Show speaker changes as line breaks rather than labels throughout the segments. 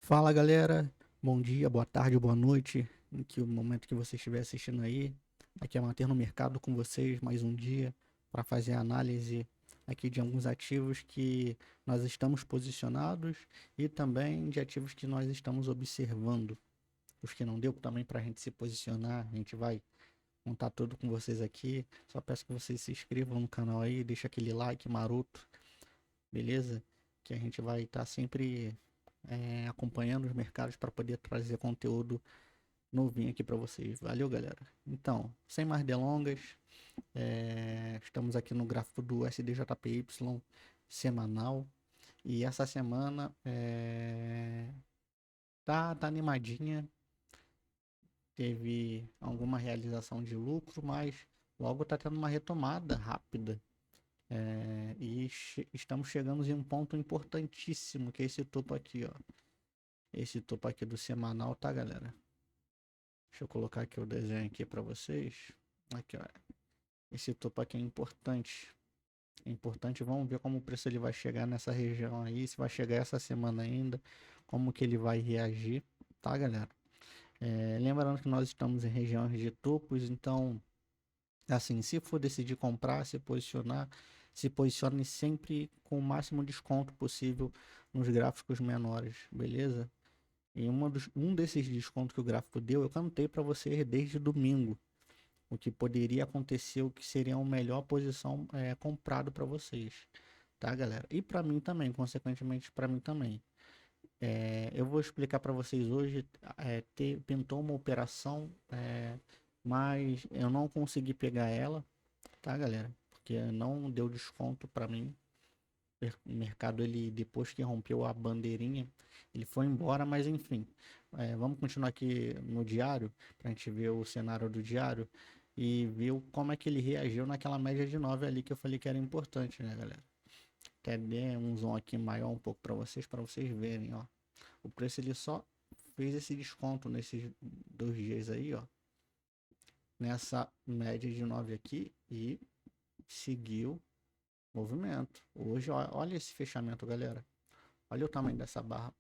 Fala galera, bom dia, boa tarde, boa noite, em que o momento que você estiver assistindo aí. Aqui é Manter no Mercado com vocês mais um dia para fazer a análise aqui de alguns ativos que nós estamos posicionados e também de ativos que nós estamos observando. Os que não deu também para a gente se posicionar, a gente vai contar tudo com vocês aqui. Só peço que vocês se inscrevam no canal aí, deixa aquele like maroto, beleza? Que a gente vai estar sempre acompanhando os mercados para poder trazer conteúdo novinho aqui para vocês. Valeu, galera. Então, sem mais delongas, estamos aqui no gráfico do SDJPY semanal e essa semana tá animadinha. Teve alguma realização de lucro, mas logo tá tendo uma retomada rápida. Estamos chegando em um ponto importantíssimo, que é esse topo aqui, ó. Esse topo aqui do semanal, tá, galera? Deixa eu colocar aqui o desenho aqui para vocês. Aqui, ó. Esse topo aqui é importante. É importante. Vamos ver como o preço ele vai chegar nessa região aí. Se vai chegar essa semana ainda. Como que ele vai reagir. Tá, galera? Lembrando que nós estamos em regiões de topos. Então, assim, se for decidir comprar, se posicionar, se posicione sempre com o máximo desconto possível nos gráficos menores. Beleza? E um desses descontos que o gráfico deu, eu cantei para vocês desde domingo. O que poderia acontecer, o que seria a melhor posição comprado para vocês, tá, galera? E para mim também, consequentemente para mim também. Eu vou explicar para vocês hoje. Pintou uma operação, mas eu não consegui pegar ela, tá, galera? Porque não deu desconto para mim. O mercado, ele depois que rompeu a bandeirinha, ele foi embora, mas enfim. Vamos continuar aqui no diário para a gente ver o cenário do diário e ver como é que ele reagiu naquela média de 9 ali que eu falei que era importante, né, galera? Até dei um zoom aqui maior um pouco para vocês verem, ó. O preço ele só fez esse desconto nesses 2 dias aí, ó, nessa média de 9 aqui e seguiu movimento. Hoje, ó, olha esse fechamento, galera. Olha o tamanho dessa barra.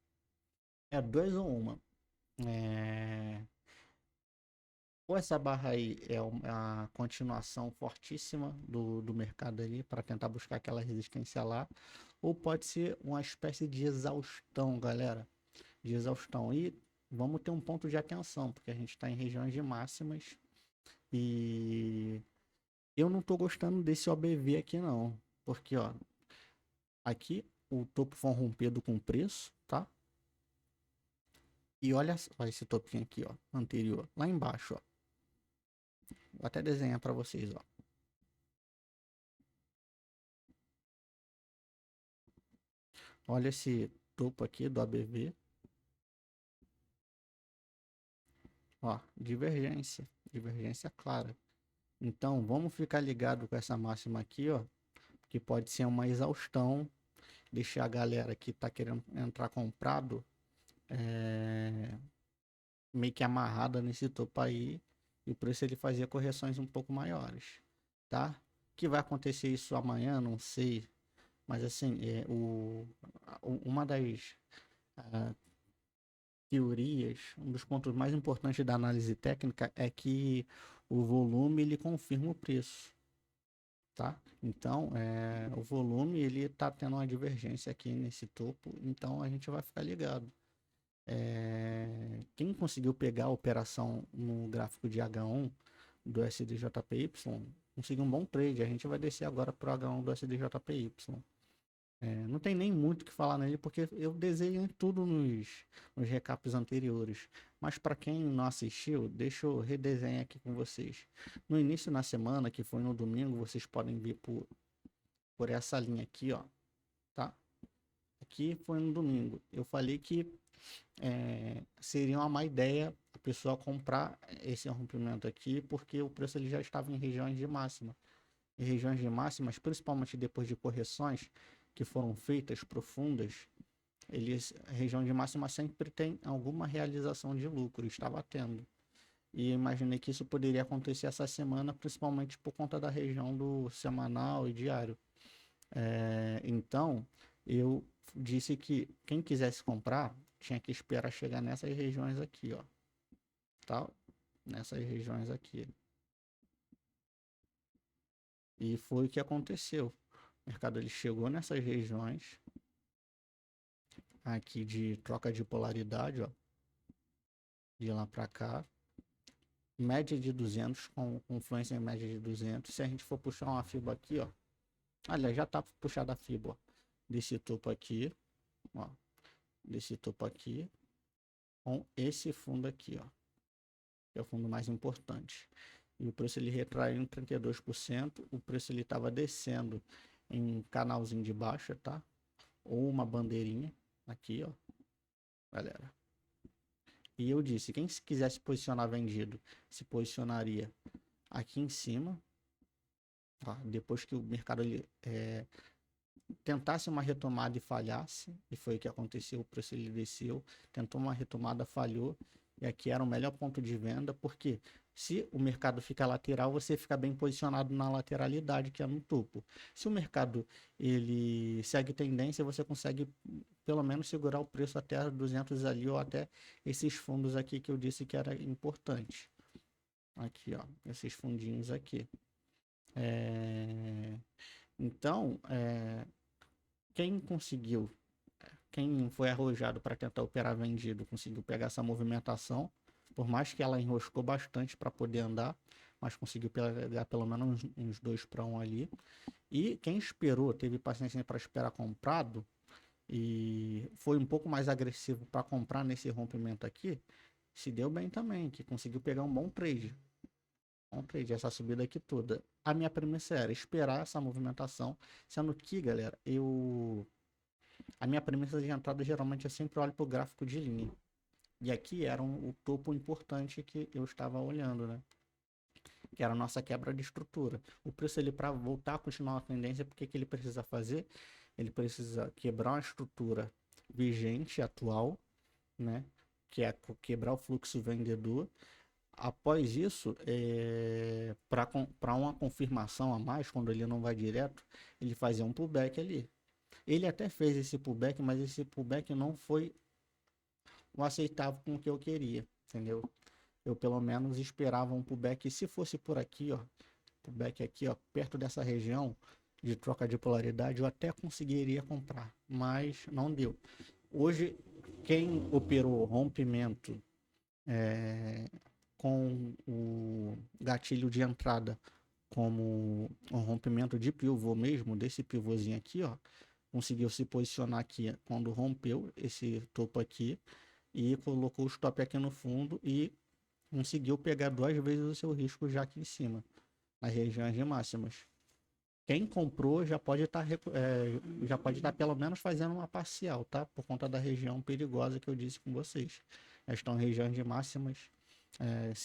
É dois ou uma. É... Ou essa barra aí é uma continuação fortíssima do mercado ali para tentar buscar aquela resistência lá. Ou pode ser uma espécie de exaustão, galera. De exaustão. E vamos ter um ponto de atenção, porque a gente está em regiões de máximas. E eu não estou gostando desse OBV aqui não. Porque, ó, aqui o topo foi rompido com preço, tá? E olha só esse topinho aqui, ó, anterior, lá embaixo, ó. Vou até desenhar para vocês, ó. Olha esse topo aqui do ABV, ó, divergência clara. Então, vamos ficar ligado com essa máxima aqui, ó, que pode ser uma exaustão, deixar a galera que tá querendo entrar comprado, meio que amarrada nesse topo aí, e por isso ele fazia correções um pouco maiores, tá? Que vai acontecer isso amanhã, não sei. Mas assim, uma das ah, teorias, um dos pontos mais importantes da análise técnica é que o volume ele confirma o preço, tá? Então, o volume ele está tendo uma divergência aqui nesse topo, então a gente vai ficar ligado. Quem conseguiu pegar a operação no gráfico de H1 do SDJPY conseguiu um bom trade. A gente vai descer agora para o H1 do SDJPY. Não tem nem muito o que falar nele, porque eu desenhei tudo nos recaps anteriores. Mas para quem não assistiu, deixa eu redesenhar aqui com vocês. No início da semana, que foi no domingo, vocês podem ver por essa linha aqui, ó, tá? Aqui foi no domingo. Eu falei que seria uma má ideia a pessoa comprar esse rompimento aqui, porque o preço ele já estava em regiões de máxima. Em regiões de máximas, principalmente depois de correções que foram feitas profundas, a região de máxima sempre tem alguma realização de lucro, estava tendo. E imaginei que isso poderia acontecer essa semana, principalmente por conta da região do semanal e diário. Então, eu disse que quem quisesse comprar, tinha que esperar chegar nessas regiões aqui, ó. Tá? Nessas regiões aqui. E foi o que aconteceu. O mercado ele chegou nessas regiões aqui de troca de polaridade, ó. De lá para cá. Média de 200, com influência em média de 200. Se a gente for puxar uma FIBA aqui, ó. Aliás, já tá puxada a FIBA, ó. Desse topo aqui, ó. Desse topo aqui. Com esse fundo aqui, ó. Que é o fundo mais importante. E o preço ele retraiu em 32%. O preço ele estava descendo em um canalzinho de baixa, tá? Ou uma bandeirinha aqui, ó, galera. E eu disse, quem se quiser se posicionar vendido, se posicionaria aqui em cima, tá? Depois que o mercado ele, tentasse uma retomada e falhasse, e foi o que aconteceu, o preço ele desceu, tentou uma retomada, falhou, e aqui era o melhor ponto de venda, porque se o mercado fica lateral, você fica bem posicionado na lateralidade, que é no topo. Se o mercado ele segue tendência, você consegue pelo menos segurar o preço até 200 ali, ou até esses fundos aqui que eu disse que era importante. Aqui, ó, esses fundinhos aqui. Então, quem conseguiu, quem foi arrojado para tentar operar vendido, conseguiu pegar essa movimentação, por mais que ela enroscou bastante para poder andar, mas conseguiu pegar pelo menos uns 2 para 1 ali. E quem esperou, teve paciência para esperar comprado, e foi um pouco mais agressivo para comprar nesse rompimento aqui, se deu bem também, que conseguiu pegar um bom trade. Essa subida aqui toda. A minha premissa era esperar essa movimentação, sendo que, galera, a minha premissa de entrada geralmente eu sempre olho para o gráfico de linha. E aqui era o topo importante que eu estava olhando, né? Que era a nossa quebra de estrutura. O preço ele para voltar a continuar a tendência, porque que ele precisa fazer? Ele precisa quebrar uma estrutura vigente, atual, né? Que é quebrar o fluxo vendedor. Após isso, para uma confirmação a mais, quando ele não vai direto, ele fazia um pullback ali. Ele até fez esse pullback, mas esse pullback não foi o aceitável com o que eu queria, entendeu? Eu pelo menos esperava um pullback, se fosse por aqui, ó, pullback aqui, ó, perto dessa região de troca de polaridade, eu até conseguiria comprar, mas não deu. Hoje, quem operou rompimento com o gatilho de entrada como um rompimento de pivô mesmo, desse pivôzinho aqui, ó, conseguiu se posicionar aqui quando rompeu esse topo aqui e colocou o stop aqui no fundo e conseguiu pegar 2 vezes o seu risco já aqui em cima, nas regiões de máximas. Quem comprou já pode estar pelo menos fazendo uma parcial, tá? Por conta da região perigosa que eu disse com vocês. Estão regiões de máximas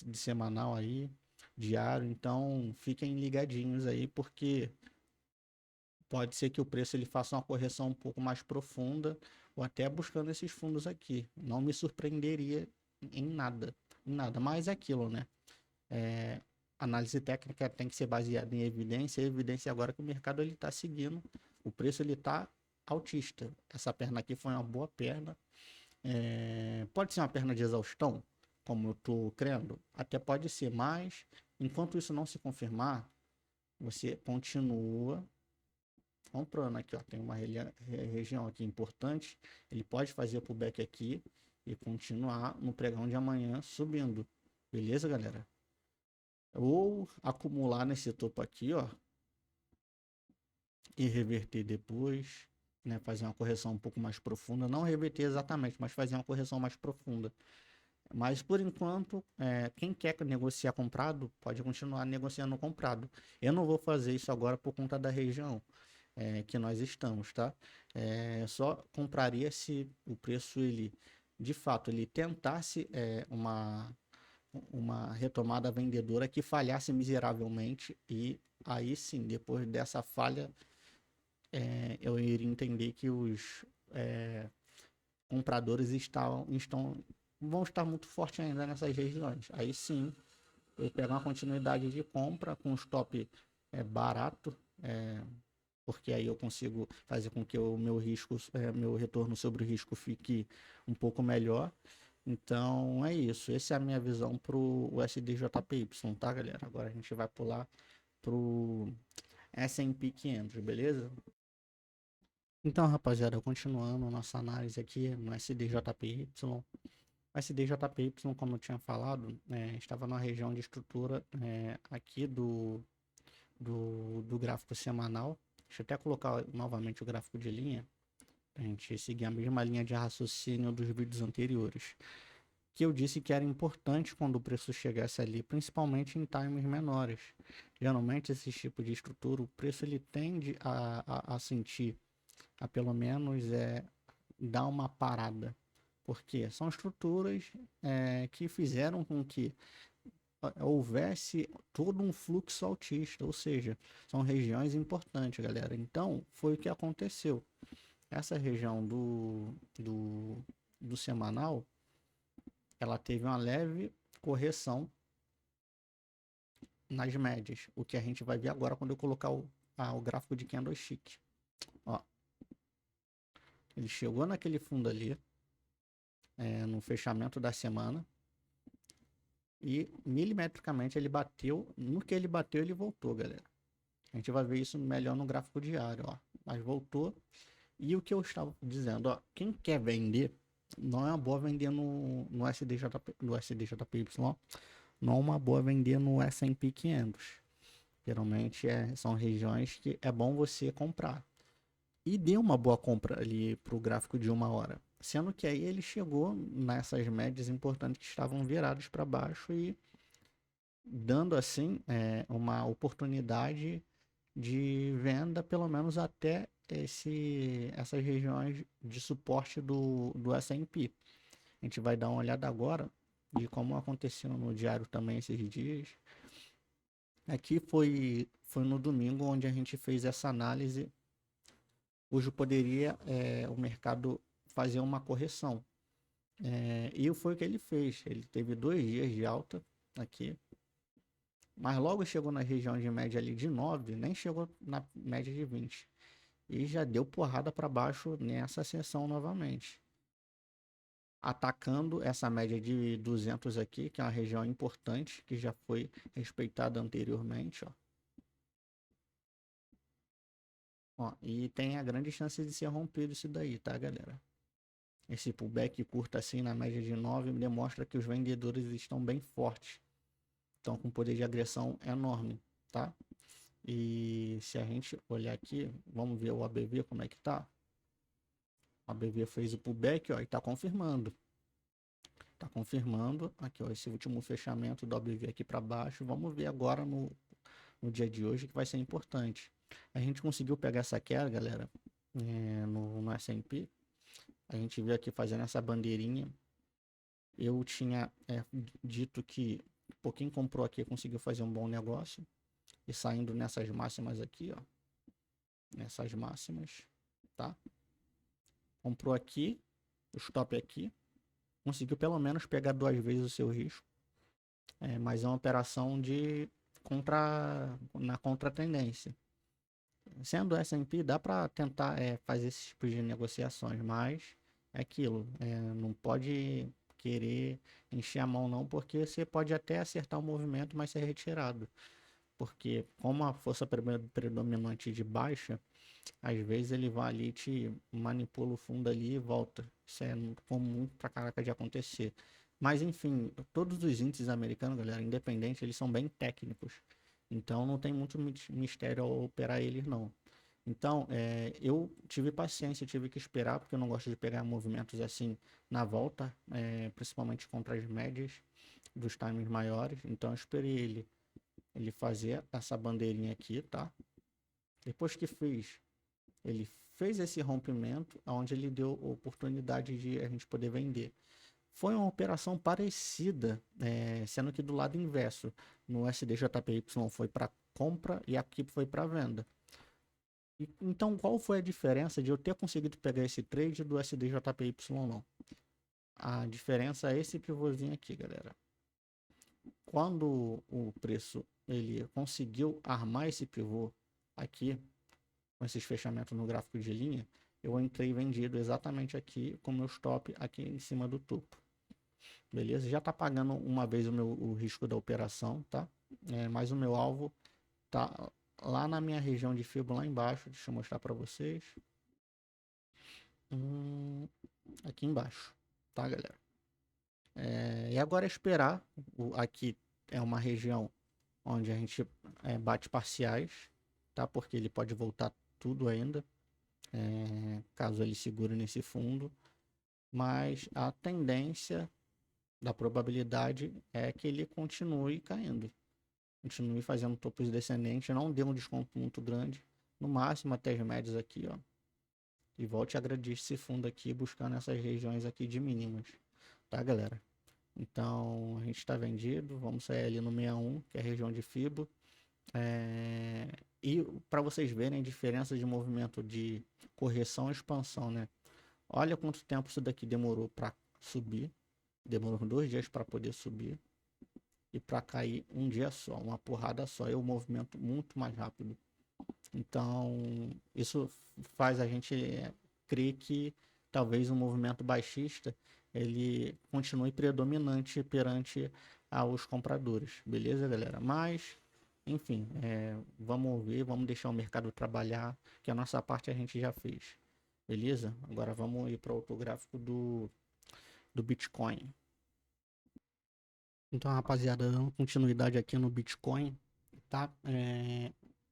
de semanal aí, diário, então fiquem ligadinhos aí, porque pode ser que o preço ele faça uma correção um pouco mais profunda, ou até buscando esses fundos aqui. Não me surpreenderia em nada, mas é aquilo, né? Análise técnica tem que ser baseada em evidência, e evidência agora que o mercado ele está seguindo, o preço ele está altista. Essa perna aqui foi uma boa perna, pode ser uma perna de exaustão, como eu estou crendo, até pode ser, mas enquanto isso não se confirmar, você continua comprando aqui, ó, tem uma região aqui importante, ele pode fazer o pullback aqui e continuar no pregão de amanhã subindo, beleza, galera? Ou acumular nesse topo aqui, ó, e reverter depois, né, fazer uma correção um pouco mais profunda, não reverter exatamente, mas fazer uma correção mais profunda. Mas por enquanto, quem quer negociar comprado, pode continuar negociando comprado. Eu não vou fazer isso agora por conta da região que nós estamos, tá? Só compraria se o preço, ele, de fato, ele tentasse uma retomada vendedora que falhasse miseravelmente, e aí sim, depois dessa falha, eu iria entender que os compradores vão estar muito fortes ainda nessas regiões. Aí sim, eu pego uma continuidade de compra com stop barato, porque aí eu consigo fazer com que o meu risco, meu retorno sobre o risco fique um pouco melhor. Então é isso. Essa é a minha visão para o USDJPY, tá, galera? Agora a gente vai pular pro S&P 500, beleza? Então, rapaziada, continuando nossa análise aqui no SDJPY. O SDJPY, como eu tinha falado, estava na região de estrutura aqui do gráfico semanal. Deixa eu até colocar novamente o gráfico de linha, para a gente seguir a mesma linha de raciocínio dos vídeos anteriores. Que eu disse que era importante quando o preço chegasse ali, principalmente em times menores. Geralmente, esse tipo de estrutura, o preço ele tende a sentir, a pelo menos dar uma parada. Porque são estruturas que fizeram com que houvesse todo um fluxo altista, ou seja, são regiões importantes, galera. Então, foi o que aconteceu. Essa região do semanal, ela teve uma leve correção nas médias, o que a gente vai ver agora quando eu colocar o gráfico de candlestick. Ó, ele chegou naquele fundo ali, no fechamento da semana, e milimetricamente ele bateu. No que ele bateu, ele voltou, galera. A gente vai ver isso melhor no gráfico diário, ó. Mas voltou. E o que eu estava dizendo, ó, quem quer vender, não é uma boa vender no SDJPY, não é uma boa vender no S&P 500. Geralmente são regiões que é bom você comprar. E deu uma boa compra ali para o gráfico de 1 hora. Sendo que aí ele chegou nessas médias importantes que estavam viradas para baixo e dando assim uma oportunidade de venda, pelo menos até essas regiões de suporte do S&P. A gente vai dar uma olhada agora de como aconteceu no diário também esses dias. Aqui foi no domingo onde a gente fez essa análise, cujo poderia o mercado fazer uma correção. E foi o que ele fez. Ele teve 2 dias de alta aqui, mas logo chegou na região de média ali de 9, nem chegou na média de 20. E já deu porrada para baixo nessa sessão novamente, atacando essa média de 200 aqui, que é uma região importante, que já foi respeitada anteriormente, ó. Ó, e tem a grande chance de ser rompido isso daí, tá, galera? Esse pullback curto assim na média de 9 demonstra que os vendedores estão bem fortes, estão com poder de agressão enorme, tá? E se a gente olhar aqui, vamos ver o ABV como é que tá. O ABV fez o pullback, ó, e tá confirmando. Tá confirmando aqui, ó, esse último fechamento do ABV aqui para baixo. Vamos ver agora no dia de hoje, que vai ser importante. A gente conseguiu pegar essa queda, galera, no S&P. A gente viu aqui fazendo essa bandeirinha. Eu tinha dito que quem comprou aqui conseguiu fazer um bom negócio. E saindo nessas máximas aqui, ó. Nessas máximas, tá? Comprou aqui, o stop aqui. Conseguiu pelo menos pegar 2 vezes o seu risco. Mas é uma operação na contratendência. Sendo S&P, dá para tentar fazer esse tipo de negociações, mas é aquilo, não pode querer encher a mão não, porque você pode até acertar o movimento, mas ser retirado. Porque como a força predominante de baixa, às vezes ele vai ali, te manipula o fundo ali e volta. Isso é comum pra caraca de acontecer. Mas enfim, todos os índices americanos, galera, independente, eles são bem técnicos. Então não tem muito mistério ao operar eles não. Então, eu tive paciência, tive que esperar, porque eu não gosto de pegar movimentos assim na volta, principalmente contra as médias dos times maiores. Então eu esperei ele fazer essa bandeirinha aqui, tá? Depois que ele fez esse rompimento, onde ele deu oportunidade de a gente poder vender. Foi uma operação parecida, sendo que do lado inverso, no SDJPY foi para compra e aqui foi para venda. Então, qual foi a diferença de eu ter conseguido pegar esse trade do SDJPY não? A diferença é esse pivôzinho aqui, galera. Quando o preço ele conseguiu armar esse pivô aqui, com esses fechamentos no gráfico de linha, eu entrei vendido exatamente aqui com meu stop aqui em cima do topo. Beleza? Já tá pagando uma vez o risco da operação, tá? Mas o meu alvo tá lá na minha região de fibra lá embaixo. Deixa eu mostrar para vocês. Aqui embaixo, tá, galera? E agora é esperar. Aqui é uma região onde a gente bate parciais, tá? Porque ele pode voltar tudo ainda, caso ele segure nesse fundo. Mas a tendência da probabilidade é que ele continue caindo. Continue fazendo topos descendentes, não dê um desconto muito grande. No máximo até as médias aqui, ó. E volte a agredir esse fundo aqui, buscando essas regiões aqui de mínimas. Tá, galera? Então, a gente está vendido. Vamos sair ali no 61, que é a região de Fibo. E para vocês verem a diferença de movimento de correção e expansão, né? Olha quanto tempo isso daqui demorou para subir. Demorou 2 dias para poder subir. E para cair um dia só, uma porrada só. É um movimento muito mais rápido. Então, isso faz a gente crer que talvez o movimento baixista ele continue predominante perante aos compradores, beleza, galera? Mas, enfim, vamos ver, vamos deixar o mercado trabalhar, que a nossa parte a gente já fez, beleza? Agora vamos ir para outro gráfico do Bitcoin. Então, rapaziada, dando continuidade aqui no Bitcoin, tá?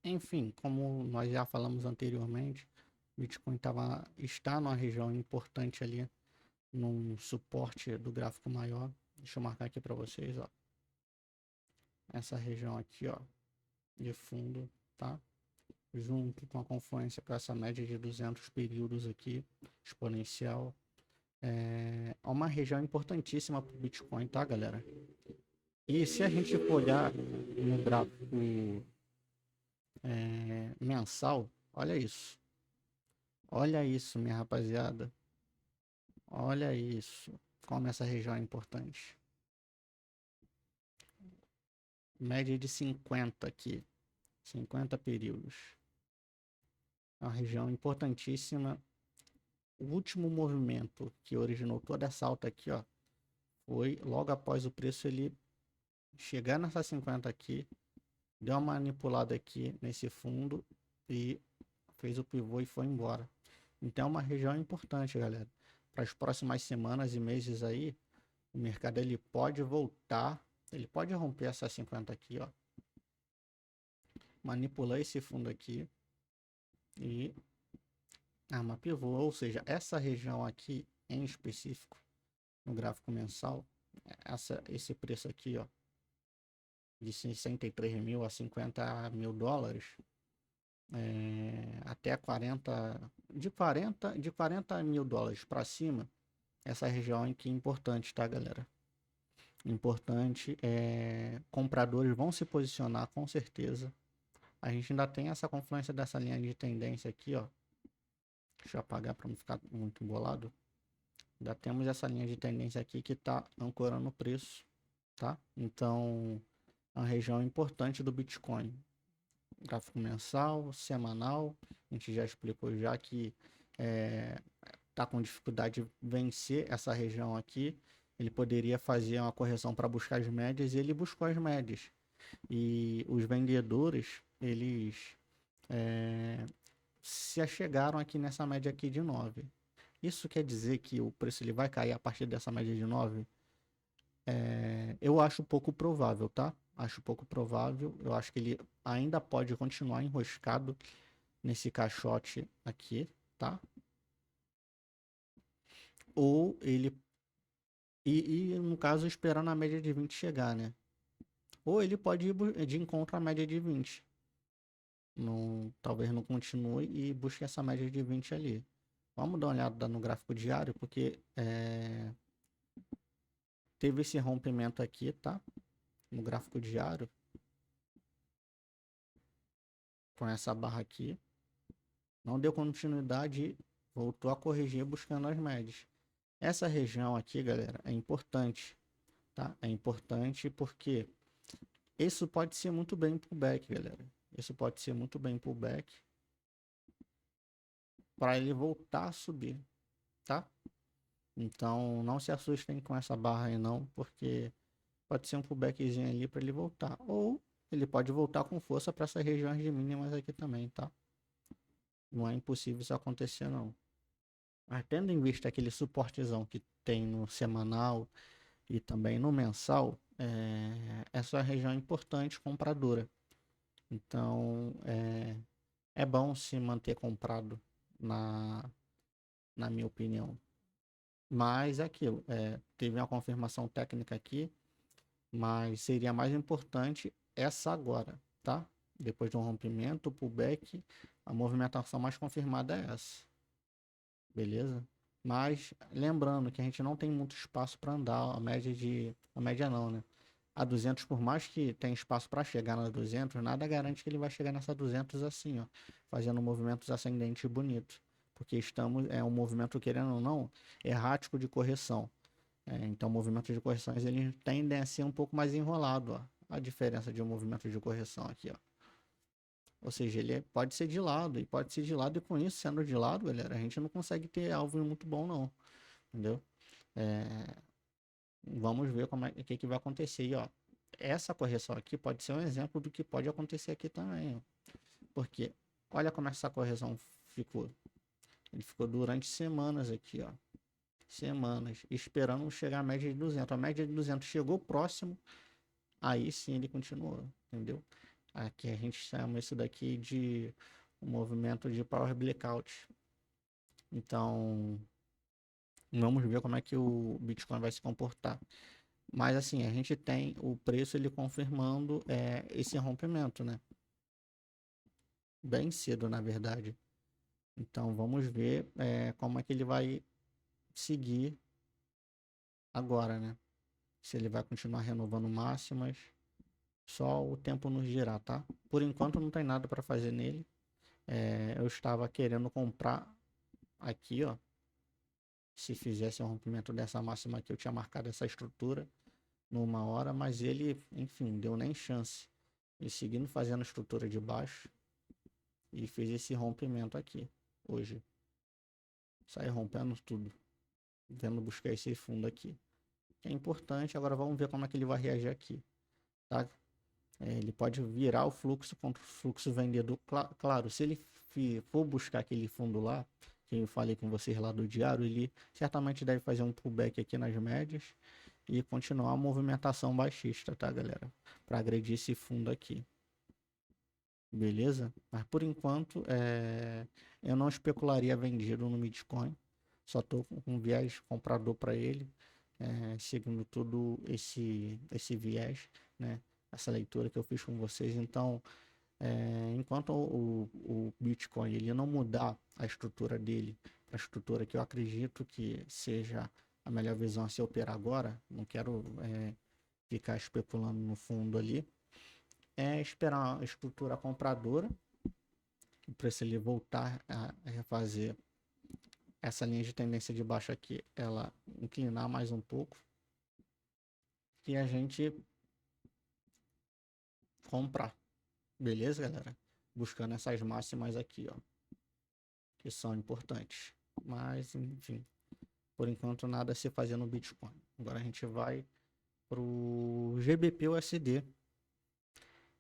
Enfim, como nós já falamos anteriormente, Bitcoin está numa região importante ali, num suporte do gráfico maior. Deixa eu marcar aqui para vocês, ó. Essa região aqui, ó, de fundo, tá? Junto com a confluência para essa média de 200 períodos aqui, exponencial. É uma região importantíssima para o Bitcoin, tá, galera? E se a gente for olhar no gráfico mensal, olha isso. Olha isso, minha rapaziada. Olha isso. Como essa região é importante. Média de 50 aqui. 50 períodos. É uma região importantíssima. O último movimento que originou toda essa alta aqui, ó, foi logo após o preço ele chegar nessa 50 aqui, deu uma manipulada aqui nesse fundo e fez o pivô e foi embora. Então é uma região importante, galera. Para as próximas semanas e meses aí, o mercado ele pode voltar, ele pode romper essa 50 aqui, ó. Manipular esse fundo aqui e arma pivô, ou seja, essa região aqui em específico, no gráfico mensal, esse preço aqui, ó, de 63 mil a 50 mil dólares, até 40 mil dólares para cima, essa região aqui é importante, tá, galera? Importante, compradores vão se posicionar com certeza. A gente ainda tem essa confluência dessa linha de tendência aqui, ó. Deixa eu apagar para não ficar muito embolado. Ainda temos essa linha de tendência aqui que está ancorando o preço, tá? Então, é uma região importante do Bitcoin. Gráfico mensal, semanal, a gente já explicou já que tá com dificuldade de vencer essa região aqui. Ele poderia fazer uma correção para buscar as médias e ele buscou as médias. E os vendedores, eles se achegaram aqui nessa média aqui de 9. Isso quer dizer que o preço ele vai cair a partir dessa média de 9? Eu acho pouco provável, tá? Acho pouco provável. Eu acho que ele ainda pode continuar enroscado nesse caixote aqui, tá? Ou ele... E no caso, esperar na média de 20 chegar, né? Ou ele pode ir de encontro à média de 20. Talvez não continue e busque essa média de 20 ali. Vamos dar uma olhada no gráfico diário, porque teve esse rompimento aqui, tá? No gráfico diário. Com essa barra aqui. Não deu continuidade, voltou a corrigir buscando as médias. Essa região aqui, galera, é importante, tá? É importante porque isso pode ser muito bem pullback, galera. Isso pode ser muito bem pullback. para ele voltar a subir, tá? Então não se assustem com essa barra aí não, porque pode ser um pullbackzinho ali para ele voltar, ou ele pode voltar com força para essas regiões de mínimas aqui também, tá? Não é impossível isso acontecer não. Mas tendo em vista aquele suportezão que tem no semanal e também no mensal, essa é uma região importante compradora. Então é bom se manter comprado na minha opinião. Mas é aquilo, teve uma confirmação técnica aqui, mas seria mais importante essa agora, tá? Depois de um rompimento, o pullback, a movimentação mais confirmada é essa. Beleza? Mas lembrando que a gente não tem muito espaço para andar, a média não, né? A 200, por mais que tenha espaço para chegar na 200, nada garante que ele vai chegar nessa 200 assim, ó, fazendo movimentos ascendentes bonitos, porque um movimento, querendo ou não, errático de correção. Então, movimentos de correções eles tendem a ser um pouco mais enrolado, ó. A diferença de um movimento de correção aqui, ó. Ou seja, pode ser de lado, e pode ser de lado, e com isso, sendo de lado, galera, a gente não consegue ter alvo muito bom, não. Entendeu? Vamos ver o que vai acontecer. E, ó, essa correção aqui pode ser um exemplo do que pode acontecer aqui também, ó. Porque, olha como essa correção ficou. Ele ficou durante semanas aqui, ó. Semanas, esperando chegar à média de 200. A média de 200 chegou próximo, aí sim ele continuou, entendeu? Aqui a gente chama isso daqui de um movimento de power blackout. Então, vamos ver como é que o Bitcoin vai se comportar. Mas assim, a gente tem o preço ele confirmando esse rompimento, né? Bem cedo, na verdade. Então, vamos ver como é que ele vai seguir agora, né? Se ele vai continuar renovando máximas. Só o tempo nos dirá, tá? Por enquanto não tem nada para fazer nele. Eu estava querendo comprar aqui, ó. Se fizesse um rompimento dessa máxima aqui, eu tinha marcado essa estrutura numa hora, mas ele, enfim, deu nem chance. Ele seguindo fazendo a estrutura de baixo e fez esse rompimento aqui hoje. Sai rompendo tudo. Vendo buscar esse fundo aqui. Que é importante. Agora vamos ver como é que ele vai reagir aqui, tá? Ele pode virar o fluxo contra o fluxo vendedor. Claro, se ele for buscar aquele fundo lá, que eu falei com vocês lá do diário, ele certamente deve fazer um pullback aqui nas médias e continuar a movimentação baixista, tá, galera? Para agredir esse fundo aqui. Beleza? Mas por enquanto, eu não especularia vendido no Bitcoin. Só tô com viés comprador para ele, seguindo tudo esse viés, né? Essa leitura que eu fiz com vocês. Então, enquanto o Bitcoin ele não mudar a estrutura dele para a estrutura que eu acredito que seja a melhor visão a se operar agora, não quero ficar especulando no fundo ali, esperar a estrutura compradora, o preço ele voltar a refazer essa linha de tendência de baixo aqui, ela inclinar mais um pouco e a gente comprar. Beleza, galera? Buscando essas máximas aqui, ó, que são importantes. Mas, enfim, por enquanto nada a se fazer no Bitcoin. Agora a gente vai pro GBP-USD.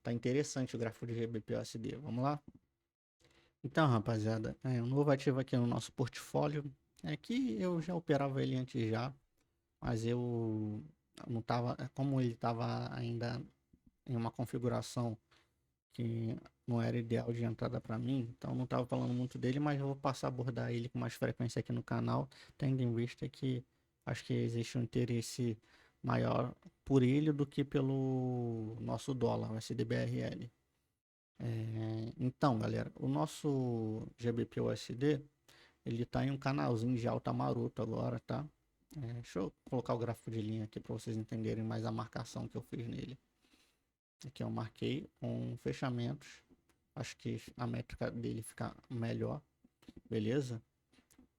Tá interessante o gráfico de GBP-USD. Vamos lá? Então, rapaziada, um novo ativo aqui no nosso portfólio. Que eu já operava ele antes já, mas eu não tava, como ele tava ainda em uma configuração que não era ideal de entrada para mim, então não estava falando muito dele, mas eu vou passar a abordar ele com mais frequência aqui no canal, tendo em vista que acho que existe um interesse maior por ele do que pelo nosso dólar, o SDBRL. Então, galera, o nosso GBP-USD, ele tá em um canalzinho de alta maroto agora, tá? Deixa eu colocar o gráfico de linha aqui para vocês entenderem mais a marcação que eu fiz nele. Aqui eu marquei com fechamentos. Acho que a métrica dele fica melhor. Beleza?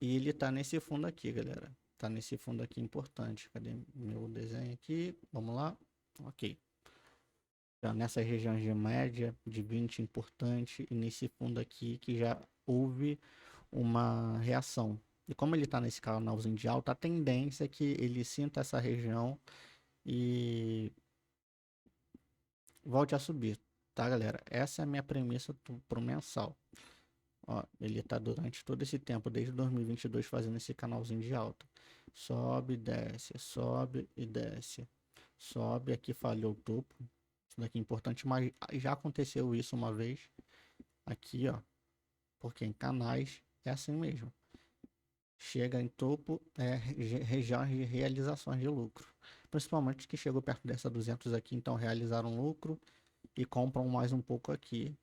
E ele tá nesse fundo aqui, galera. Tá nesse fundo aqui importante. Cadê meu desenho aqui? Vamos lá. Ok. Tá nessas regiões de média, de 20 importante. E nesse fundo aqui que já houve uma reação. E como ele está nesse canalzinho de alta, a tendência é que ele sinta essa região e volte a subir, tá, galera? Essa é a minha premissa pro mensal. Ó, ele tá durante todo esse tempo, desde 2022, fazendo esse canalzinho de alta. Sobe, desce, sobe e desce. Sobe, aqui falhou o topo. Isso daqui é importante, mas já aconteceu isso uma vez. Aqui, ó. Porque em canais é assim mesmo. Chega em topo, região de realizações de lucro. Principalmente que chegou perto dessa 200 aqui, então realizaram lucro e compram mais um pouco aqui.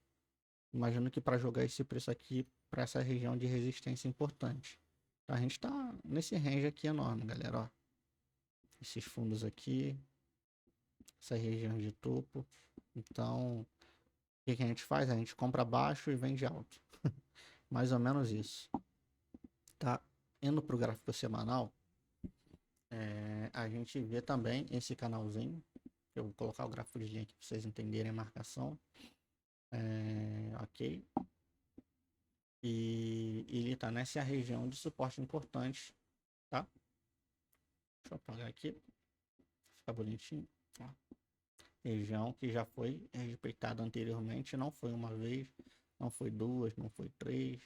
Imagino que para jogar esse preço aqui para essa região de resistência importante. Então, a gente está nesse range aqui enorme, galera. Ó. Esses fundos aqui, essa região de topo. Então, o que a gente faz? A gente compra baixo e vende alto. Mais ou menos isso. Tá? Indo para o gráfico semanal, a gente vê também esse canalzinho. Eu vou colocar o gráfico de linha aqui para vocês entenderem a marcação. Ok. E ele está nessa região de suporte importante, tá? Deixa eu apagar aqui. Fica bonitinho. Ó. Região que já foi respeitada anteriormente. Não foi uma vez, não foi duas, não foi três,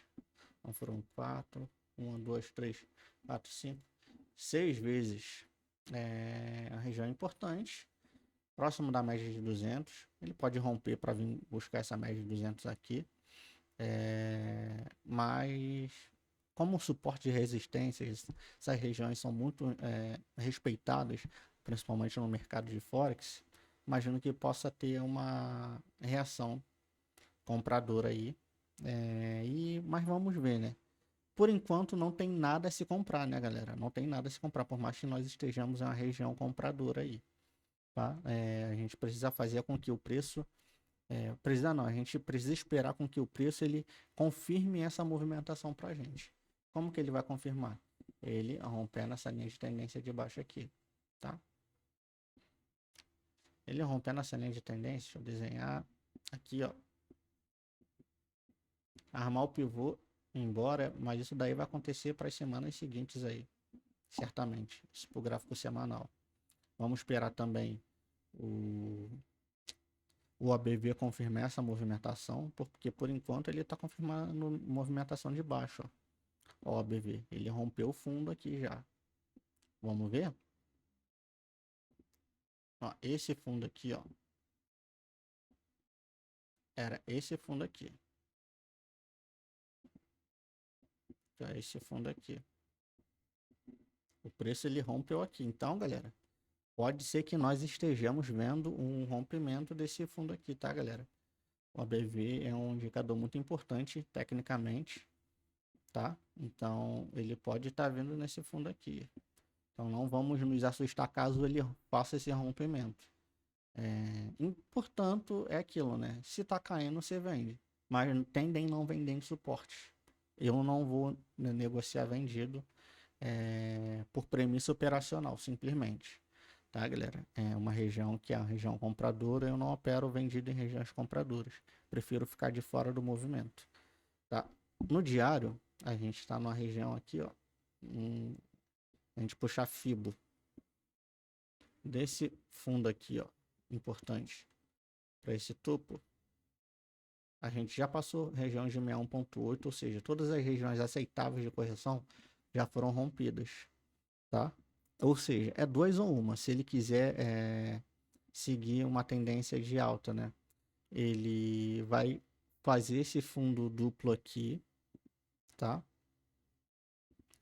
não foram quatro. Uma, duas, três, quatro, cinco, 6 vezes. A região importante. Próximo da média de 200. Ele pode romper para vir buscar essa média de 200 aqui. Mas como suporte de resistência, essas regiões são muito respeitadas, principalmente no mercado de Forex, imagino que possa ter uma reação compradora aí. Mas vamos ver, né? Por enquanto não tem nada a se comprar, né, galera? Não tem nada a se comprar, por mais que nós estejamos em uma região compradora aí. Tá? A gente precisa fazer com que o preço precisa não, a gente precisa esperar com que o preço ele confirme essa movimentação para a gente. Como que ele vai confirmar? Ele romper nessa linha de tendência de baixo aqui, tá? Ele romper nessa linha de tendência, deixa eu desenhar aqui, ó. Armar o pivô, embora, mas isso daí vai acontecer para as semanas seguintes aí, certamente. Isso para o gráfico semanal. Vamos esperar também o ABV confirmar essa movimentação, porque por enquanto ele está confirmando movimentação de baixo, ó. Ó, ABV, ele rompeu o fundo aqui já. Vamos ver? Ó, esse fundo aqui, ó. Era esse fundo aqui. Já esse fundo aqui. O preço ele rompeu aqui. Então, galera, pode ser que nós estejamos vendo um rompimento desse fundo aqui, tá, galera? O ABV é um indicador muito importante tecnicamente, tá? Então, ele pode estar vindo nesse fundo aqui. Então, não vamos nos assustar caso ele faça esse rompimento. Portanto, é aquilo, né? Se tá caindo, você vende. Mas tendem não vender em suporte. Eu não vou negociar vendido por premissa operacional, simplesmente. Tá, galera? É uma região que é a região compradora, eu não opero vendido em regiões compradoras. Prefiro ficar de fora do movimento. Tá? No diário, a gente está numa região aqui, ó. A gente puxar FIBO desse fundo aqui, ó, importante, para esse topo, a gente já passou região de 61.8, ou seja, todas as regiões aceitáveis de correção já foram rompidas, tá? Ou seja, é 2 ou 1. Se ele quiser seguir uma tendência de alta, né? Ele vai fazer esse fundo duplo aqui, tá?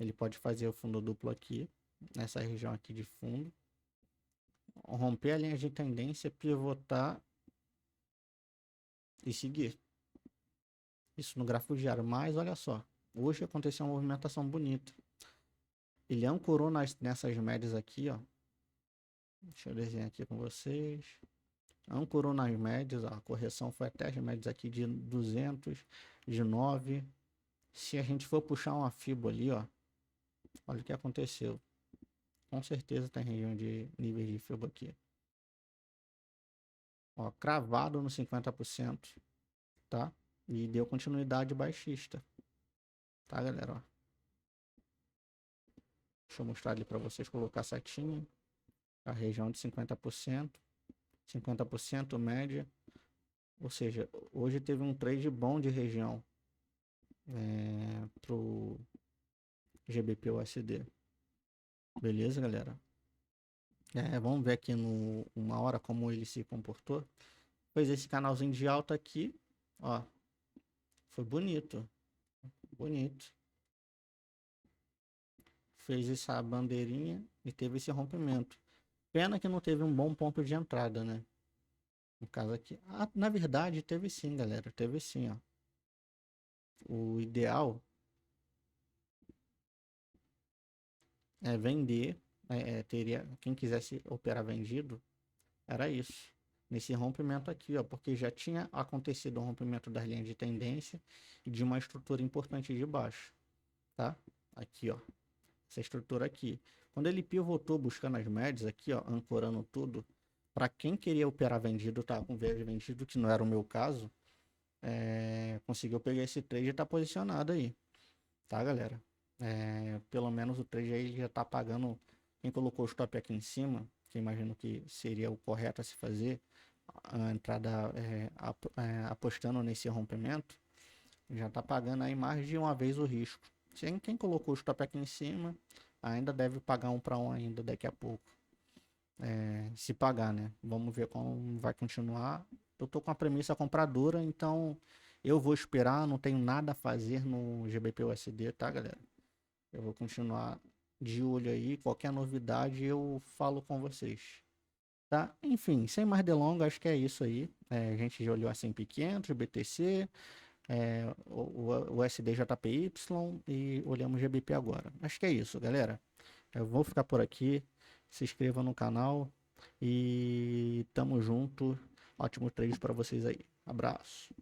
Ele pode fazer o fundo duplo aqui, nessa região aqui de fundo, romper a linha de tendência, pivotar e seguir. Isso no gráfico diário. Mas olha só, hoje aconteceu uma movimentação bonita. Ele ancorou nessas médias aqui, ó. Deixa eu desenhar aqui com vocês. Ancorou nas médias, ó. A correção foi até as médias aqui de 200, de 9. Se a gente for puxar uma FIBO ali, ó. Olha o que aconteceu. Com certeza tem região de níveis de FIBO aqui. Ó, cravado no 50%, tá? E deu continuidade baixista, tá, galera? Ó. Deixa eu mostrar ali para vocês, colocar certinho. A região de 50%, 50% média. Ou seja, hoje teve um trade bom de região pro GBP USD. Beleza, galera? Vamos ver aqui no uma hora como ele se comportou. Fez esse canalzinho de alta aqui, ó. Foi bonito. Bonito. Fez essa bandeirinha e teve esse rompimento. Pena que não teve um bom ponto de entrada, né? No caso aqui. Ah, na verdade, teve sim, galera. Teve sim, ó. O ideal é vender. Teria, quem quisesse operar vendido, era isso. Nesse rompimento aqui, ó. Porque já tinha acontecido o rompimento das linhas de tendência e de uma estrutura importante de baixo. Tá? Aqui, ó. Essa estrutura aqui. Quando ele pivotou buscando as médias aqui, ó. Ancorando tudo. Para quem queria operar vendido, tá com viés vendido, que não era o meu caso. Conseguiu pegar esse trade e tá posicionado aí, tá, galera? Pelo menos o trade aí já tá pagando. Quem colocou o stop aqui em cima, que imagino que seria o correto a se fazer, a entrada apostando nesse rompimento, já tá pagando aí mais de uma vez o risco. Quem colocou o stop aqui em cima ainda deve pagar 1 para 1 ainda daqui a pouco. Se pagar, né? Vamos ver como vai continuar. Eu tô com a premissa compradora, então eu vou esperar, não tenho nada a fazer no GBP USD, tá, galera? Eu vou continuar de olho aí, qualquer novidade eu falo com vocês, tá? Enfim, sem mais delongas, acho que é isso aí. A gente já olhou a S&P 500, o BTC, o USD-JPY e olhamos o GBP agora. Acho que é isso, galera. Eu vou ficar por aqui. Se inscreva no canal e tamo junto. Ótimo trade para vocês aí. Abraço.